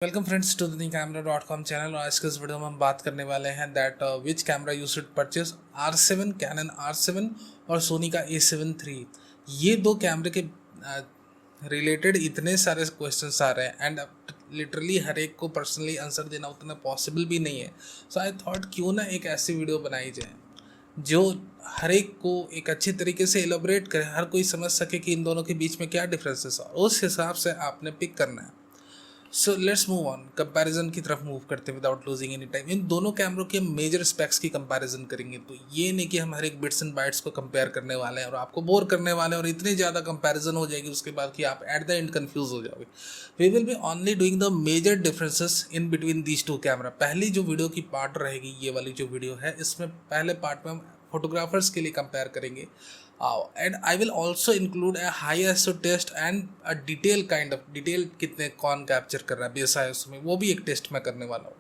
Welcome friends to the camera.com channel. और आज के इस वीडियो में हम बात करने वाले हैं that which camera you should purchase R7 Canon R7 और सोनी का A7 III। ये दो कैमरे के रिलेटेड इतने सारे क्वेश्चंस आ रहे हैं एंड लिटरली हर एक को पर्सनली आंसर देना उतना पॉसिबल भी नहीं है। सो आई थॉट क्यों ना एक ऐसी वीडियो बनाई जाए जो हर एक को एक अच्छी तरीके से एलोबरेट करे, हर कोई समझ सके कि इन दोनों के बीच में क्या डिफरेंसेस है। उस हिसाब से आपने पिक करना है। So let's move on, comparison की तरफ मूव करते हैं विदाउट लूजिंग एनी टाइम। इन दोनों कैमरों के मेजर स्पेक्स की कंपैरिजन करेंगे। तो ये नहीं कि हम हर एक बिट्स एंड बाइट्स को कंपेयर करने वाले हैं और आपको बोर करने वाले हैं और इतनी ज़्यादा कंपैरिजन हो जाएगी उसके बाद कि आप एट द एंड कंफ्यूज हो जाओगे। We will be only doing the major differences in between these two camera. पहली जो वीडियो की पार्ट रहेगी, ये वाली जो वीडियो है, इसमें पहले पार्ट में हम फोटोग्राफर्स के लिए कंपेयर करेंगे and I will also include a high ISO test and a detail kind of detail कितने कौन कैप्चर कर रहा है BSIS में, वो भी एक टेस्ट मैं करने वाला हूँ।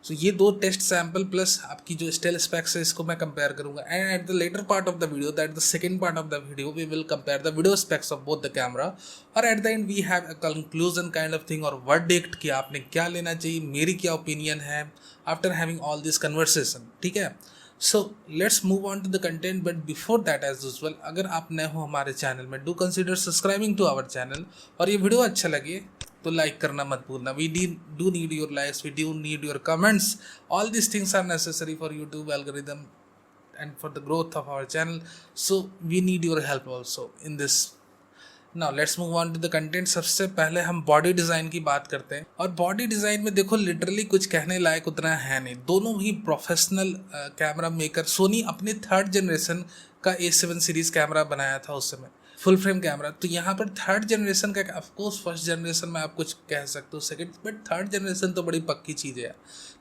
सो ये दो टेस्ट सैम्पल प्लस आपकी जो स्टिल स्पेक्स है इसको मैं कंपेयर करूंगा। And at the later part of the video, that the second part of the video, we will compare the video specs of both the camera. और at the end we have a conclusion kind of thing और verdict कि आपने क्या लेना चाहिए, मेरी क्या opinion है after having all this conversation. ठीक है, so let's move on to the content, but before that as usual अगर आप नए हो हमारे चैनल में, do consider subscribing to our channel. और ये वीडियो अच्छा लगे तो लाइक करना मत भूलना। We do need your likes, we do need your comments. All this things are necessary for YouTube algorithm and for the growth of our channel, so we need your help also in this. Now let's move on to the content. सबसे पहले हम body design की बात करते हैं। और body design में देखो लिटरली कुछ कहने लायक उतना है नहीं। दोनों ही प्रोफेशनल कैमरा मेकर। सोनी अपने थर्ड जनरेशन का A7 सीरीज़ कैमरा बनाया था उस समय, फुल फ्रेम कैमरा। तो यहाँ पर थर्ड जनरेशन का, ऑफकोर्स फर्स्ट जनरेशन में आप कुछ कह सकते हो, सेकेंड, बट थर्ड जनरेशन तो बड़ी पक्की चीज़ है।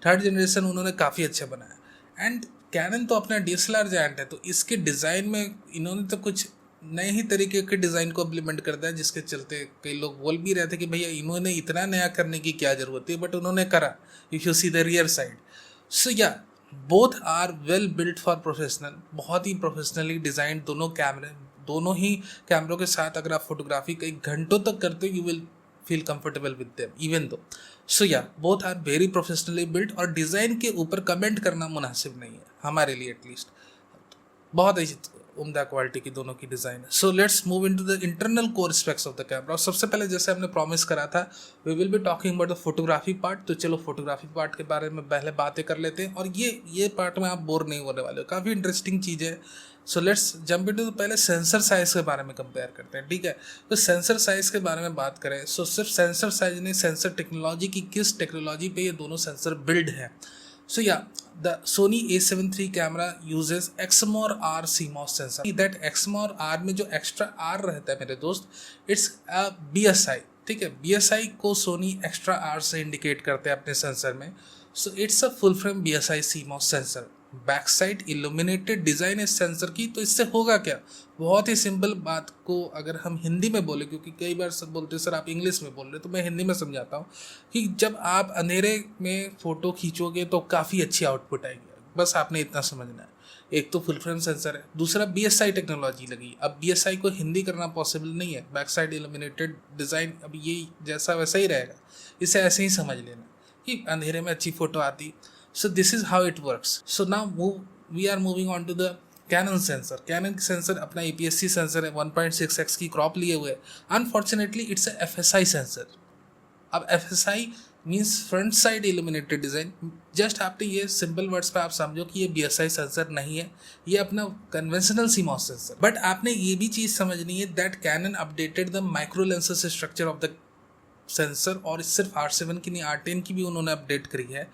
थर्ड जनरेशन उन्होंने काफ़ी अच्छा बनाया। एंड कैनन तो अपना DSLR जायंट है, तो इसके डिज़ाइन में इन्होंने तो कुछ नए ही तरीके के डिज़ाइन को इम्प्लीमेंट करता है, जिसके चलते कई लोग बोल भी रहे थे कि भैया इन्होंने इतना नया करने की क्या ज़रूरत है, बट उन्होंने करा। If you see the rear side, so yeah both are well built for professional. बहुत ही प्रोफेशनली डिज़ाइन दोनों कैमरे। दोनों ही कैमरों के साथ अगर आप फोटोग्राफी कई घंटों तक करते हो, you will feel comfortable with them even though. So yeah both are very professionally built. और डिज़ाइन के ऊपर कमेंट करना मुनासिब नहीं है हमारे लिए, एटलीस्ट। बहुत ही उम्दा क्वालिटी की दोनों की डिज़ाइन है। So let's move into the internal core specs of the camera. और सबसे पहले जैसे हमने प्रॉमिस करा था, we will be talking about the photography part. तो चलो फोटोग्राफी पार्ट के बारे में पहले बातें कर लेते हैं। और ये पार्ट में आप बोर नहीं होने वाले हो, काफ़ी इंटरेस्टिंग चीज़ है। So let's jump into. तो पहले सेंसर साइज़ के बारे में कंपेयर करते हैं, ठीक है। तो सेंसर साइज़ के बारे में बात करें, सो सिर्फ सेंसर साइज नहीं, सेंसर टेक्नोलॉजी की किस टेक्नोलॉजी पे ये दोनों सेंसर बिल्ड है। So yeah, the Sony A7 III camera uses Exmor R CMOS sensor. That Exmor R में जो extra R रहता है मेरे दोस्त, it's a BSI। ठीक है, BSI को Sony extra R से इंडिकेट करते हैं अपने सेंसर में। So it's a full frame BSI CMOS sensor। Back side illuminated design इस सेंसर की। तो इससे होगा क्या, बहुत ही सिंपल बात को अगर हम हिंदी में बोले, क्योंकि कई बार सब बोलते हैं सर आप इंग्लिश में बोल रहे, तो मैं हिंदी में समझाता हूँ कि जब आप अंधेरे में फ़ोटो खींचोगे तो काफ़ी अच्छी आउटपुट आएगी। बस आपने इतना समझना है। एक तो फुल फ्रेम सेंसर है, दूसरा BSI टेक्नोलॉजी लगी। अब BSI को हिंदी करना पॉसिबल नहीं है। बैक साइड इल्यूमिनेटेड डिज़ाइन, अब ये जैसा वैसा ही रहेगा, इसे ऐसे ही समझ लेना कि अंधेरे में अच्छी फ़ोटो आती। So this is how it works. So now we are moving on to the Canon sensor. Canon sensor अपना APS-C सेंसर है, 1.6x की क्रॉप लिए हुए। Unfortunately it's a FSI sensor. अब FSI means front side illuminated design. Just आपने ये simple words पे आप समझो कि ये BSI सेंसर नहीं है, ये अपना कन्वेंशनल CMOS सेंसर। बट आपने ये भी चीज़ समझनी है that Canon updated the micro lenses structure of the sensor. और सिर्फ R7 की नहीं, R10 की भी उन्होंने अपडेट करी है।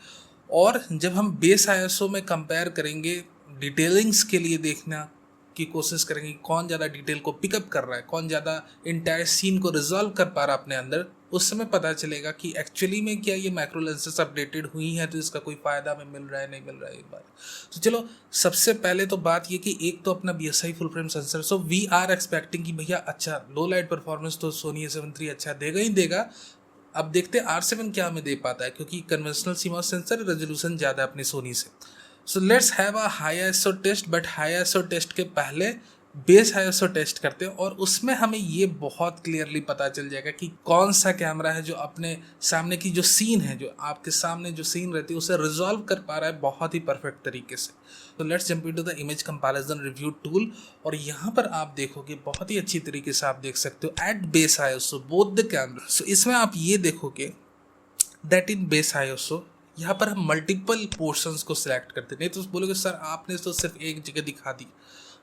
और जब हम बेस ISO में कंपेयर करेंगे, डिटेलिंग्स के लिए देखना की कोशिश करेंगे कौन ज़्यादा डिटेल को पिकअप कर रहा है, कौन ज़्यादा इंटायर सीन को रिजॉल्व कर पा रहा है अपने अंदर, उस समय पता चलेगा कि एक्चुअली में क्या ये माइक्रो लेंसेज अपडेटेड हुई हैं, तो इसका कोई फ़ायदा हमें मिल रहा है नहीं मिल रहा है एक बार। तो चलो सबसे पहले तो बात ये कि एक तो अपना BSI full frame sensor. So we are expecting कि भैया अच्छा लो लाइट परफॉर्मेंस तो सोनी A7 III अच्छा देगा ही देगा। अब देखते हैं R7 क्या हमें दे पाता है, क्योंकि कन्वेंशनल CMOS सेंसर रेजोल्यूशन ज़्यादा है अपनी सोनी से। So let's have a high ISO test. But high ISO test के पहले बेस आईएसओ टेस्ट करते हैं और उसमें हमें ये बहुत क्लियरली पता चल जाएगा कि कौन सा कैमरा है जो अपने सामने की जो सीन है, जो आपके सामने जो सीन रहती है उसे रिजॉल्व कर पा रहा है बहुत ही परफेक्ट तरीके से। तो let's jump into the image comparison review tool, और यहाँ पर आप देखोगे बहुत ही अच्छी तरीके से आप देख सकते हो at base ISO both the camera. So इसमें आप ये देखोगे दैट इन बेस आईएसओ यहाँ पर हम मल्टीपल पोर्शंस को सिलेक्ट करते, नहीं तो बोलोगे सर आपने तो सिर्फ एक जगह दिखा दी।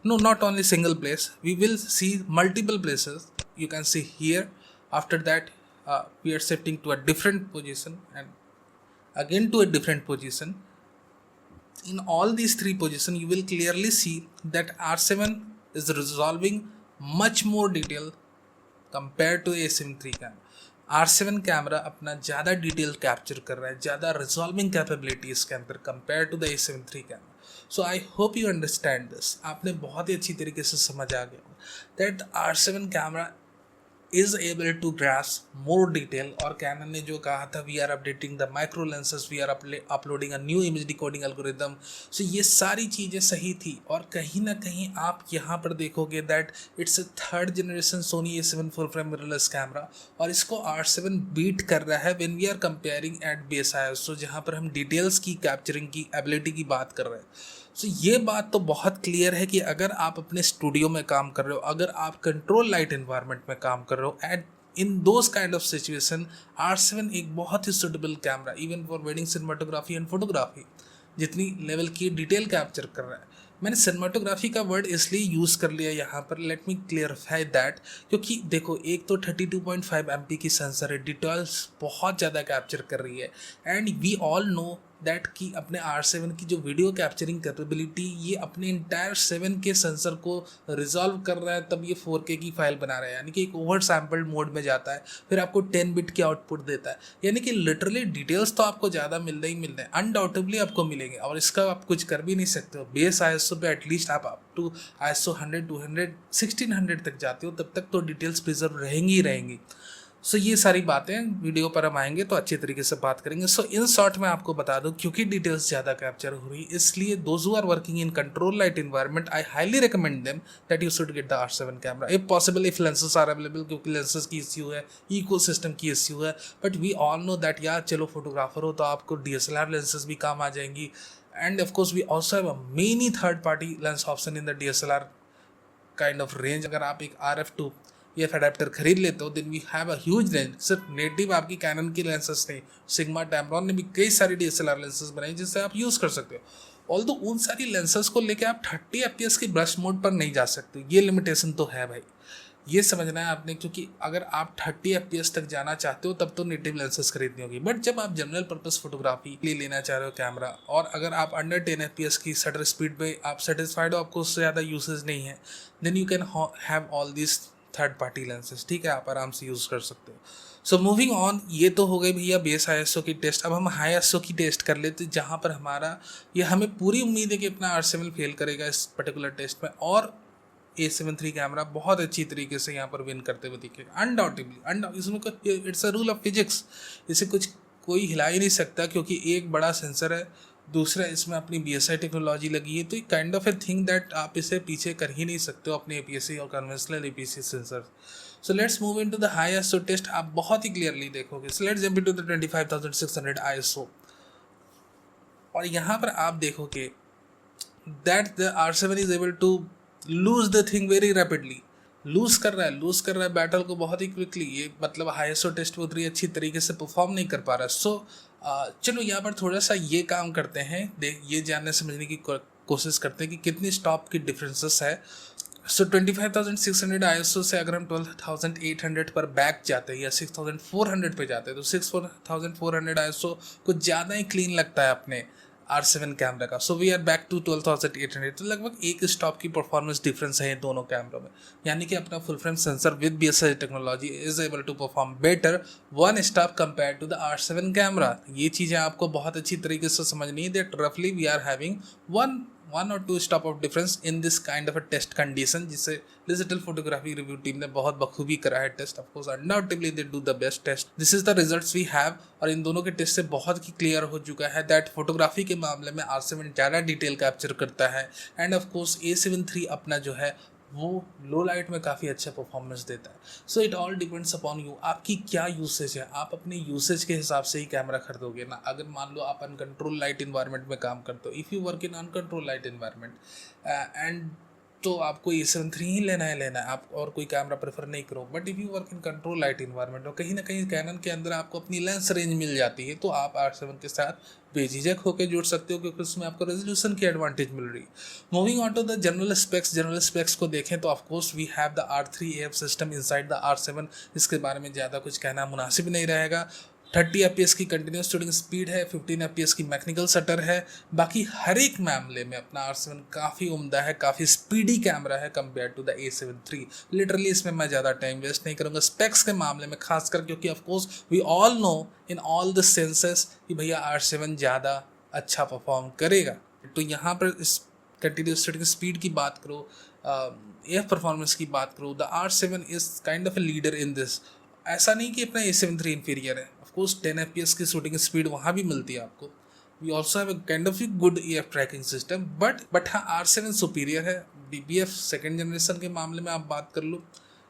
No, not only single place. We will see multiple places. You can see here. After that, we are shifting to a different position and again to a different position. In all these three positions, you will clearly see that R7 is resolving much more detail compared to A7 III camera. R7 camera अपना ज़्यादा detail capture कर रहा है, ज़्यादा resolving capability इसके अंदर compare to the A7 III camera. So I hope you understand this. आपने बहुत ही अच्छी तरीके से समझ आ गया that R7 camera is able to grasp more detail। और कैनन ने जो कहा था we are updating the micro lenses, we are uploading a new image decoding algorithm, so ये सारी चीज़ें सही थी। और कहीं ना कहीं आप यहाँ पर देखोगे that it's a third generation Sony A7 full frame mirrorless camera, और इसको R7 बीट कर रहा है when we are comparing at base ISO, जहाँ पर हम डिटेल्स की कैप्चरिंग की एबिलिटी की बात कर रहे हैं। सो ये बात तो बहुत क्लियर है कि अगर आप अपने स्टूडियो में काम कर रहे हो, अगर आप कंट्रोल लाइट इन्वायरमेंट में काम कर रहे हो, at in those kind of situation R7 एक बहुत ही suitable camera even for wedding cinematography and photography, जितनी लेवल की डिटेल कैप्चर कर रहा है। मैंने सिनेमाटोग्राफी का वर्ड इसलिए यूज़ कर लिया यहाँ पर, लेट मी क्लियरफाई दैट, क्योंकि देखो एक तो 32.5 MP की सेंसर है, डिटेल्स बहुत ज़्यादा कैप्चर कर रही है, and we all know that कि अपने R7 की जो वीडियो कैप्चरिंग कैपेबिलिटी ये अपने इंटायर 7 के सेंसर को रिजॉल्व कर रहा है, तब ये 4K की फाइल बना रहा है, यानी कि एक ओवर सैम्पल्ड मोड में जाता है, फिर आपको 10 बिट की आउटपुट देता है, यानी कि लिटरली डिटेल्स तो आपको ज़्यादा मिलने ही मिलते हैं, अनडाउटेबली आपको मिलेंगे, और इसका आप कुछ कर भी नहीं सकते हो। बेस आईएसओ पे एटलीस्ट आप अप टू ISO 100, 200, 1600 तक जाते हो, तब तक तो डिटेल्स प्रिजर्व रहेंगी ही रहेंगी। सो ये सारी बातें वीडियो पर हम आएंगे तो अच्छी तरीके से बात करेंगे। सो इन शॉर्ट में आपको बता दूं, क्योंकि डिटेल्स ज़्यादा कैप्चर हो रही, इसलिए those who are working in control light environment I highly recommend them that you should get the R7 camera if possible, if lenses are available, क्योंकि लेंसेज की इश्यू है, इको सिस्टम की issue है, but we all know that यार चलो photographer हो तो आपको DSLR लेंसेज भी काम आ जाएंगी, and of course we also have many third party lens option in the DSLR kind of range. अगर आप एक RF2 EF अडेप्टर खरीद लेते हो then we have a huge range. सिर्फ नेटिव आपकी कैनन की लेंसेज नहीं, सिग्मा टैमरॉन ने भी कई सारी DSLR लेंसेज बनाई जिससे आप यूज़ कर सकते हो। ऑल्दो उन सारी लेंसेज को लेके आप 30 FPS की ब्रश मोड पर नहीं जा सकते, ये लिमिटेशन तो है भाई, ये समझना है आपने, क्योंकि अगर आप 30 FPS तक जाना चाहते हो तब तो नेटिव लेंसेज खरीदनी होगी, बट जब आप जनरल पर्पस फोटोग्राफी के लिए लेना चाह रहे हो कैमरा, और अगर आप अंडर 10 FPS की शटर स्पीड पे आप सेटिस्फाइड हो, आपको उससे ज़्यादा यूसेज नहीं है, then you can have all this third party lenses, ठीक है, आप आराम से यूज़ कर सकते हो। सो मूविंग ऑन, ये तो हो गई भैया बेस ISO की टेस्ट। अब हम हाई ISO की टेस्ट कर लेते, जहाँ पर हमारा ये हमें पूरी उम्मीद है कि अपना R7 फेल करेगा इस पर्टिकुलर टेस्ट में, और A7 III कैमरा बहुत अच्छी तरीके से यहाँ पर विन करते हुए दिखेगा अनडाउटेबली। इसमें it's a rule of physics, इसे कुछ कोई हिला ही नहीं सकता, क्योंकि एक बड़ा सेंसर है, दूसरा इसमें अपनी BSI टेक्नोलॉजी लगी है, तो ये kind of a thing that आप इसे पीछे कर ही नहीं सकते हो अपने APS-C और conventional APS-C sensor. So let's move into the high ISO test, आप बहुत ही क्लियरली देखोगे। So let's jump into the 25600 ISO, और यहाँ पर आप देखोगे that the R7 is able to lose the thing very rapidly, lose कर रहा है बैटल को बहुत ही क्विकली। ये मतलब हाई ISO टेस्ट में उतनी अच्छी तरीके से परफॉर्म नहीं कर पा रहा। सो चलो यहाँ पर थोड़ा सा ये काम करते हैं, ये जानने समझने की कोशिश करते हैं कि कितनी स्टॉप की डिफरेंसेस है। सो 25600 ISO से अगर हम 12800 पर बैक जाते हैं या 6400 पे जाते हैं, तो 6400 ISO कुछ ज़्यादा ही क्लीन लगता है अपने R7 कैमरा का। So we are back to 12800, तो लगभग एक स्टॉप की परफॉर्मेंस डिफरेंस है दोनों कैमरों में, यानी कि अपना full frame sensor with BSI technology is able to perform better 1 stop compare to the R7 camera. ये चीज़ें आपको बहुत अच्छी तरीके से समझनी है दैट रफली we are having one or two stop of difference in this kind of a test condition, जिसे डिजिटल फोटोग्राफी रिव्यू टीम ने बहुत बखूबी करा है टेस्ट। Of course undoubtedly they do the best test, this is the results we have. और इन दोनों के टेस्ट से बहुत ही क्लियर हो चुका है दैट फोटोग्राफी के मामले में R7 ज़्यादा डिटेल कैप्चर करता है, and of course A7 III अपना जो है वो लो लाइट में काफ़ी अच्छा परफॉर्मेंस देता है। So it all depends upon you, आपकी क्या यूसेज है, आप अपने यूसेज के हिसाब से ही कैमरा खरीदोगे ना। अगर मान लो आप अनकंट्रोल लाइट इन्वायरमेंट में काम करते हो, if you work in uncontrol light environment and तो आपको A7 III ही लेना है आप, और कोई कैमरा प्रेफर नहीं करो। But if you work in control light environment और कहीं ना कहीं कैनन के अंदर आपको अपनी लेंस रेंज मिल जाती है, तो आप R7 के साथ बेझिझक होकर जुड़ सकते हो, क्योंकि उसमें आपको रेजोल्यूशन की एडवांटेज मिल रही है। Moving on to the general specs को देखें तो of course we have the R3 AF system inside the R7। इसके बारे में ज़्यादा कुछ कहना मुनासिब नहीं रहेगा। 30 FPS की कंटिन्यूस शूटिंग स्पीड है, 15 FPS की मैकेनिकल शटर है। बाकी हर एक मामले में अपना R7 काफ़ी उम्दा है, काफ़ी स्पीडी कैमरा है compare to the A7 III। Literally इसमें मैं ज़्यादा टाइम वेस्ट नहीं करूँगा स्पेक्स के मामले में खासकर, क्योंकि of course we all know in all the senses कि भैया R7 ज़्यादा अच्छा परफॉर्म करेगा। तो यहाँ पर इस कंटिन्यूस शूटिंग स्पीड की बात करो, एफ परफॉर्मेंस की बात करो, the R7 is kind of a leader in this. ऐसा नहीं कि अपना A7 III इन्फीरियर है, ऑफकोर्स 10 FPS की शूटिंग स्पीड वहाँ भी मिलती है आपको। We also have kind of good AF tracking system, but हाँ R7 सुपीरियर है। BBF सेकेंड जनरेशन के मामले में आप बात कर लो,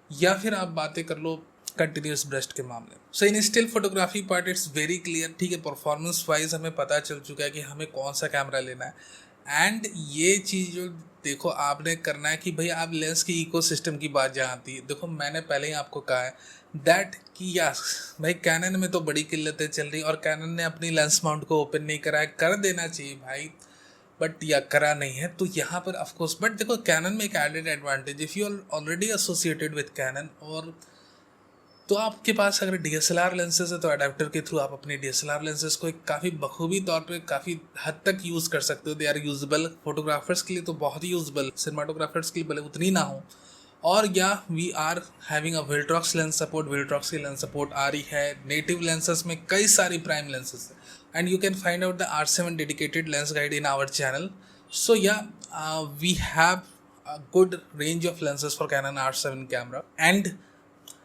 या फिर आप बातें कर लो कंटिन्यूस ब्रस्ट के मामले में। So in still photography part it's very clear, ठीक है। परफॉर्मेंस वाइज हमें पता चल चुका है कि हमें कौन सा कैमरा लेना है। एंड ये चीज़ जो देखो आपने करना है कि भाई आप लेंस की इकोसिस्टम की बात जहाँ आती है, देखो मैंने पहले ही आपको कहा है दैट कि यस भाई कैनन में तो बड़ी किल्लतें चल रही और कैनन ने अपनी लेंस माउंट को ओपन नहीं करा है, कर देना चाहिए भाई, बट या करा नहीं है। तो यहाँ पर ऑफकोर्स बट देखो कैनन में एक added advantage, if you are already associated with Canon, और तो आपके पास अगर DSLR लेंसेज है तो अडेप्टर के थ्रू आप अपनी DSLR लेंसेज को एक काफ़ी बखूबी तौर पे काफ़ी हद तक यूज़ कर सकते हो। दे आर यूजेबल फोटोग्राफर्स के लिए तो बहुत ही यूजेबल, सिनेमाटोग्राफर्स के लिए भले उतनी ना हो। और yeah we are having a Viltrox lens support, Viltrox की लेंस सपोर्ट आ रही है। नेटिव लेंसेज में कई सारी प्राइम लेंसेज है and you can find out the R7 dedicated lens guide in our channel. So yeah we have a good range of lenses for Canon R7 camera. And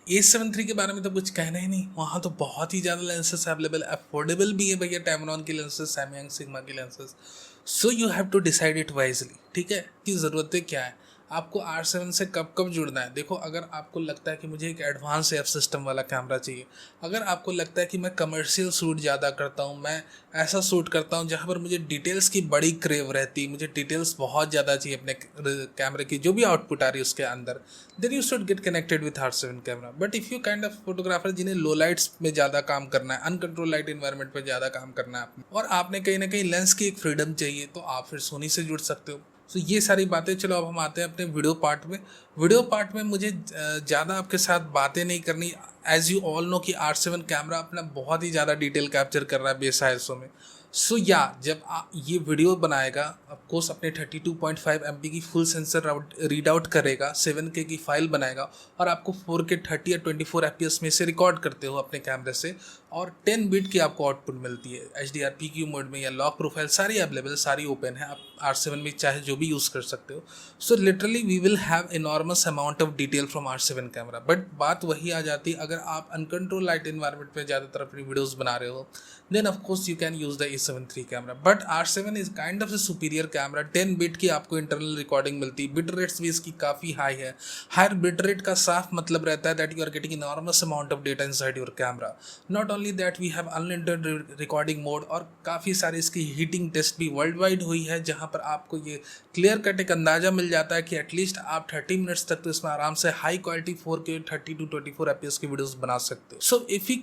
A7 III के बारे में तो कुछ कहना ही नहीं, वहाँ तो बहुत ही ज़्यादा लेंसेस अवेलेबल, अफोर्डेबल भी है भैया, टैमरॉन की लेंसेज, सैमयंग सिग्मा की lenses. So you have to decide it wisely, ठीक है, कि ज़रूरतें क्या है, आपको R7 से कब कब जुड़ना है। देखो अगर आपको लगता है कि मुझे एक एडवांस एफ सिस्टम वाला कैमरा चाहिए, अगर आपको लगता है कि मैं कमर्शियल शूट ज़्यादा करता हूँ, मैं ऐसा शूट करता हूँ जहाँ पर मुझे डिटेल्स की बड़ी क्रेव रहती है, मुझे डिटेल्स बहुत ज़्यादा चाहिए अपने कैमरे की जो भी आउटपुट आ रही है उसके अंदर, then you should get connected with R7 camera. But if you kind of photographer जिन्हें लो लाइट्स में ज़्यादा काम करना है, अनकंट्रोल लाइट इन्वायरमेंट में ज़्यादा काम करना है और आपने कहीं ना कहीं लेंस की एक फ्रीडम चाहिए, तो आप फिर सोनी से जुड़ सकते हो। तो ये सारी बातें, चलो अब हम आते हैं अपने वीडियो पार्ट में। वीडियो पार्ट में मुझे ज़्यादा आपके साथ बातें नहीं करनी, एज यू ऑल नो कि R7 कैमरा अपना बहुत ही ज़्यादा डिटेल कैप्चर कर रहा है बेस ISO में। सो या जब ये वीडियो बनाएगा ऑफकोर्स अपने 32.5 MB की फुल सेंसर रीड आउट करेगा, 7K की फाइल बनाएगा और आपको 4K 30 या 24 FPS में से रिकॉर्ड करते हो अपने कैमरे से, और 10 बिट की आपको आउटपुट मिलती है। HDR PQ मोड में या लॉक प्रोफाइल सारी अवेलेबल, सारी ओपन है, आप R7 में चाहे जो भी यूज़ कर सकते हो। So literally we will have enormous amount of detail from R7 camera. But बात वही आ जाती है, अगर आप अनकंट्रोल लाइट इन्वायरमेंट में ज़्यादातर अपनी वीडियोस बना रहे हो, then of course you can use the A7 III camera. But R7 is kind of a superior camera, 10 bit की आपको इंटरनल रिकॉर्डिंग मिलती है, बिट रेट्स भी इसकी काफ़ी हाई है। हायर बिट रेट का साफ मतलब रहता है that you are getting enormous amount of data inside your camera. Not only that we have unlimited recording mode, और काफ़ी सारी इसकी हीटिंग टेस्ट भी वर्ल्ड वाइड हुई है, जहाँ पर आपको ये क्लियर कट एक अंदाज़ा मिल जाता है कि एटलीस्ट आप 30 मिनट्स तक तो इसमें आराम से high quality 4K 30 to 24 FPS की वीडियोस बना सकते हो। So if you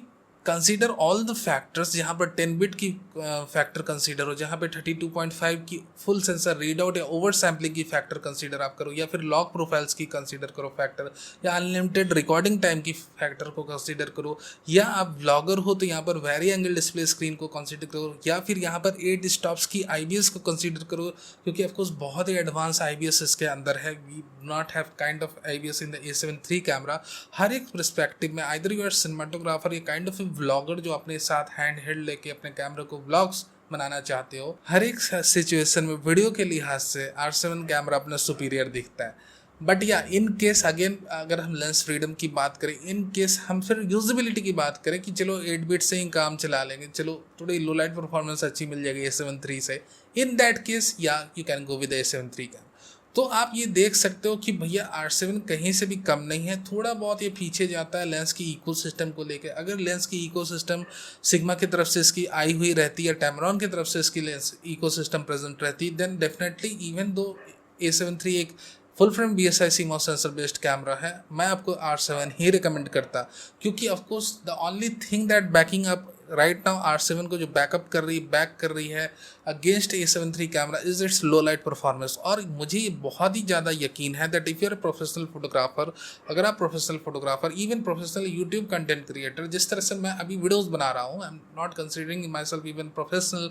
consider all the factors, जहाँ पर 10 बिट की फैक्टर कंसीडर हो, जहाँ पे 32.5 की फुल सेंसर रीड आउट या ओवर सैम्पलिंग की फैक्टर कंसीडर आप करो, या फिर लॉक प्रोफाइल्स की कंसीडर करो फैक्टर, या अनलिमिटेड रिकॉर्डिंग टाइम की फैक्टर को कंसीडर करो, या आप ब्लॉगर हो तो यहाँ पर वेरी एंगल डिस्प्ले स्क्रीन को कंसीडर करो, या फिर यहाँ पर 8 स्टॉप्स की IBS को कंसीडर करो, क्योंकि ऑफकोर्स बहुत ही एडवांस IBS इसके अंदर है। We not have kind of IBS in the A7 III camera. हर एक परस्पेक्टिव में आइदर यू आर सिनेमाटोग्राफर या काइंड ऑफ व्लॉगर जो अपने साथ हैंड हेल्ड लेके अपने कैमरे को व्लॉग्स बनाना चाहते हो, हर एक सिचुएशन में वीडियो के लिहाज से R7 कैमरा अपना सुपीरियर दिखता है। बट या इन केस अगेन अगर हम लेंस फ्रीडम की बात करें, इन केस हम फिर यूजेबिलिटी की बात करें कि चलो 8 बिट से ही काम चला लेंगे, चलो थोड़ी लो लाइट परफॉर्मेंस अच्छी मिल जाएगी A7 III से, इन दैट केस या you can go with A7 III camera. तो आप ये देख सकते हो कि भैया R7 कहीं से भी कम नहीं है, थोड़ा बहुत ये पीछे जाता है लेंस की इकोसिस्टम को लेकर। अगर लेंस की इकोसिस्टम सिग्मा की तरफ से इसकी आई हुई रहती है, टैमरॉन की तरफ से इसकी लेंस इकोसिस्टम प्रेजेंट रहती, then definitely even though A7 III एक full frame BSI CMOS sensor based camera है, मैं आपको R7 ही रिकमेंड करता, क्योंकि of course the only thing that backing up right now R7 को जो बैकअप कर रही बैक कर रही है against A7 III camera is its low light performance. और मुझे ये बहुत ही ज़्यादा यकीन है that if you are professional photographer, अगर आप professional photographer, even professional YouTube content creator, जिस तरह से मैं अभी वीडियोज़ बना रहा हूँ, I am not considering myself even professional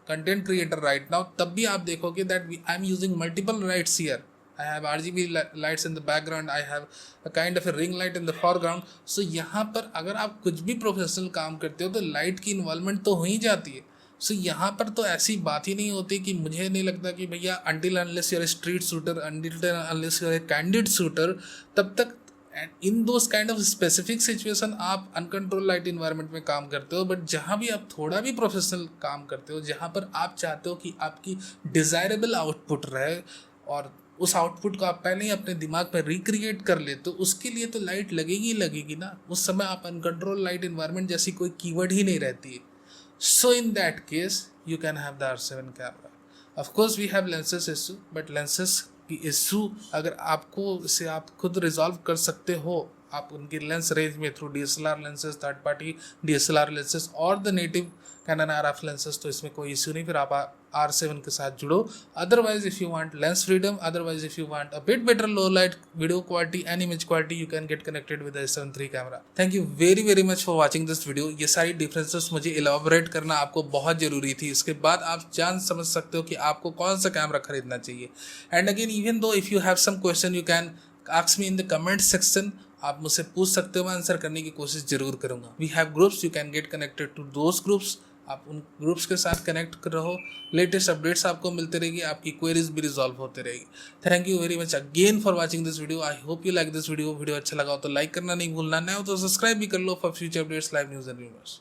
content creator right now, तब भी आप देखोगे that I am using multiple lights here. I have RGB lights in the background, I have a kind of a ring light in the foreground. So यहाँ पर अगर आप कुछ भी प्रोफेशनल काम करते हो तो लाइट की इन्वॉल्वमेंट तो हो ही जाती है। सो यहाँ पर तो ऐसी बात ही नहीं होती कि मुझे नहीं लगता कि भैया until unless you're a street shooter, until unless you're a candid shooter, तब तक इन those kind of specific situation आप अनकंट्रोल लाइट इन्वायरमेंट में काम करते हो। बट जहाँ भी आप थोड़ा भी प्रोफेशनल काम करते हो, जहाँ पर आप चाहते हो कि आपकी डिज़ायरेबल आउटपुट रहे और उस आउटपुट को आप पहले ही अपने दिमाग में रिक्रिएट कर ले, तो उसके लिए तो लाइट लगेगी लगेगी ना। उस समय आप अनकंट्रोल लाइट इन्वायरमेंट जैसी कोई कीवर्ड ही नहीं रहती है। So in that case you can have the R7 camera. Of course we have lenses issue, but lenses की इशू अगर आपको इसे आप खुद रिजॉल्व कर सकते हो, आप उनकी लेंस रेंज में through DSLR lenses, third party DSLR lenses और the native Canon RF lenses, तो इसमें कोई इशू नहीं, फिर आप R7 के साथ जुड़ो। Otherwise if you want lens freedom, otherwise if you want a bit better low light video quality and image quality, you can get connected with A7 III camera. Thank you very much for watching this video. ये सारी differences मुझे elaborate करना आपको बहुत ज़रूरी थी, इसके बाद आप जान समझ सकते हो कि आपको कौन सा कैमरा खरीदना चाहिए। And again even though if you have some question you can ask me in the comment section, आप मुझसे पूछ सकते हो, मैं आंसर करने की कोशिश जरूर करूँगा। We have groups, you can get connected to those groups, आप उन ग्रुप्स के साथ कनेक्ट कर रहो, लेटेस्ट अपडेट्स आपको मिलते रहेगी, आपकी क्वेरीज भी रिजॉल्व होते रहेगी। Thank you very much again for watching this video. I hope you like this video. Video अच्छा लगा हो तो लाइक करना नहीं भूलना, नहीं हो तो सब्सक्राइब भी कर लो for future updates, live news and viewers.